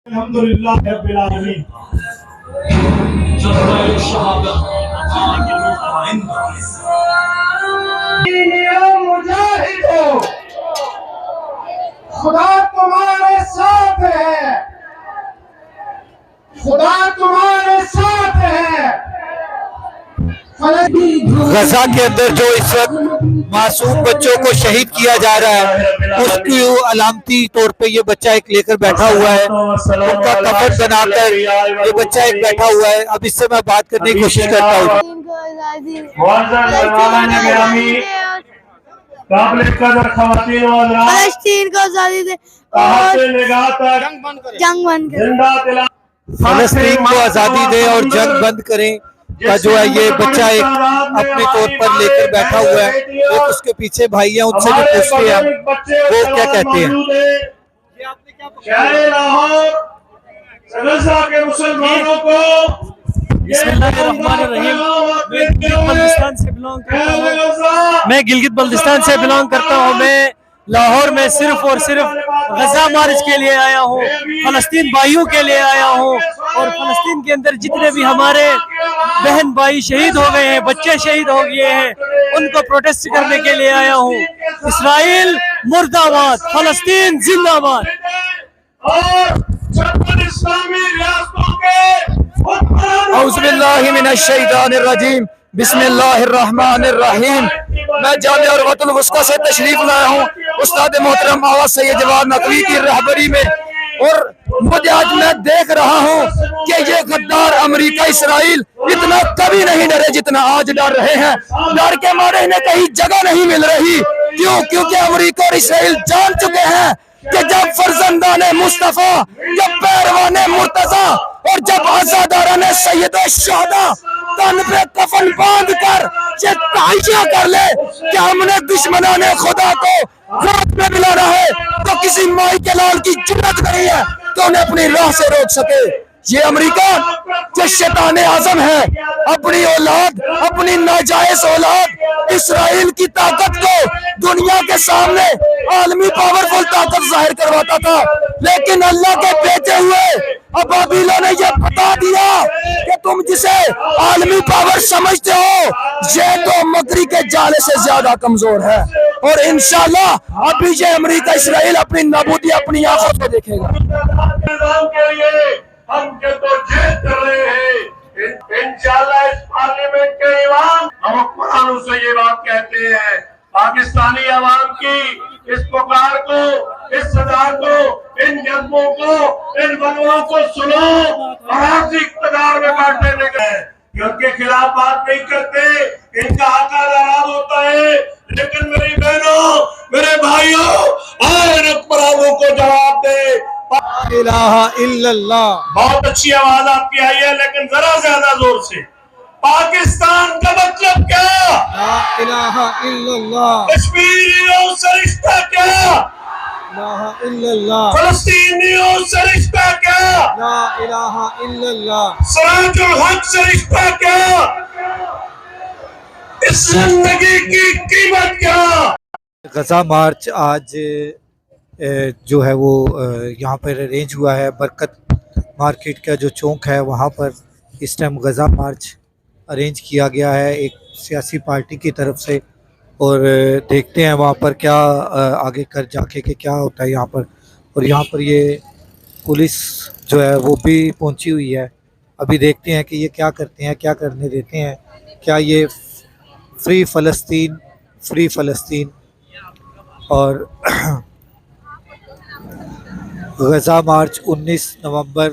الحمدللہ رب العالمین. مجاہدو خدا تمہارے ساتھ ہے، خدا تمہارے ساتھ ہے. غزہ کے اندر جو اس وقت معصوم بچوں کو شہید کیا جا رہا ہے، اس کی علامتی طور پہ یہ بچہ ایک لے کر بیٹھا ہوا ہے، ان کا کفن بنا کر یہ بچہ ایک بیٹھا ہوا ہے. اب اس سے میں بات کرنے کی کوشش کرتا ہوں. فلسطین کو آزادی دے اور جنگ بند کرے. فلسطین کو آزادی دے اور جنگ بند کریں کا جو ہے یہ بچہ ایک اپنے طور پر لے کر بیٹھا ہوا ہے. ایک اس کے پیچھے بھائی ہیں، ان سے بھی پوچھتے ہیں وہ کیا کہتے ہیں. بسم اللہ الرحمن الرحیم. میں گلگت بلتستان سے بلانگ کرتا ہوں. میں لاہور میں صرف اور صرف غزہ مارچ کے لیے آیا ہوں، فلسطین بھائیوں کے لیے آیا ہوں، اور فلسطین کے اندر جتنے بھی ہمارے بہن بھائی شہید ہو گئے ہیں، بچے شہید ہو گئے ہیں، ان کو پروٹیسٹ کرنے کے لیے آیا ہوں. اسرائیل مرد آباد، فلسطین زندہ باد. اعوذ باللہ من الشیطان الرجیم، بسم اللہ الرحمن الرحیم. میں جامعہ عروۃ الوثقیٰ سے تشریف لایا ہوں استاد محترم آغا سید جواد نقوی کی رہبری میں، اور مجھے آج میں دیکھ رہا ہوں کہ یہ غدار امریکہ اسرائیل اتنا کبھی نہیں ڈرے جتنا آج ڈر رہے ہیں. ڈر کے مارے انہیں کہیں جگہ نہیں مل رہی. کیوں؟ کیونکہ امریکہ اور اسرائیل جان چکے ہیں کہ جب فرزندان مصطفیٰ، جب پیروان مرتضیٰ اور جب عزاداران سید الشہداء تن پہ کفن باندھ کر یہ تحائیاں کر لے کہ ہم نے دشمنان خدا کو رات میں ملانا ہے، تو کسی مائی کے لال کی جرات نہیں ہے تو انہیں اپنی راہ سے روک سکے. یہ امریکہ جو شیطان اعظم ہے، اپنی اولاد، اپنی ناجائز اولاد اسرائیل کی طاقت کو دنیا کے سامنے عالمی پاورفل طاقت ظاہر کرواتا تھا، لیکن اللہ کے بیٹے ہوئے ابابیلوں نے یہ بتا دیا کہ تم جسے عالمی پاور سمجھتے ہو یہ تو مکری کے جالے سے زیادہ کمزور ہے. اور انشاءاللہ ابھی یہ امریکہ اسرائیل اپنی نابودی اپنی آنکھوں سے دیکھے گا. ہم جدوجہد کر رہے ہیں. انشاءاللہ اس پارلیمنٹ کے ایوان ہم قرآن سے یہ بات کہتے ہیں، پاکستانی عوام کی اس پکار کو، اس صدا کو، ان جذبوں کو، ان بلواؤں کو سنو اور آپ اقتدار میں بیٹھنے لگے ہیں کہ ان کے خلاف بات نہیں کرتے، ان کا حق ناراض ہوتا ہے. لیکن میری بہنوں، میرے بھائیوں، آئے حکمرانوں کو جواب دے. لا الہ الا اللہ. بہت اچھی آواز آپ کی آئی ہے، لیکن ذرا زیادہ زور سے. پاکستان کا مطلب کیا؟ لا الہ الا اللہ. کشمیریوں سے رشتہ کیا؟ لا الہ الا اللہ. فلسطینیوں سے رشتہ کیا؟ لا الہ الا اللہ. سراج الحق سے رشتہ کیا؟ اس زندگی کی قیمت کیا؟ غزہ مارچ آج جو ہے وہ یہاں پر ارینج ہوا ہے. برکت مارکیٹ کا جو چونک ہے وہاں پر اس ٹائم غزہ مارچ ارینج کیا گیا ہے ایک سیاسی پارٹی کی طرف سے، اور دیکھتے ہیں وہاں پر کیا آگے کر جا کے کہ کیا ہوتا ہے یہاں پر. اور یہاں پر یہ پولیس جو ہے وہ بھی پہنچی ہوئی ہے. ابھی دیکھتے ہیں کہ یہ کیا کرتے ہیں، کیا کرنے دیتے ہیں. کیا یہ فری فلسطین، فری فلسطین. اور غزہ مارچ 19 نومبر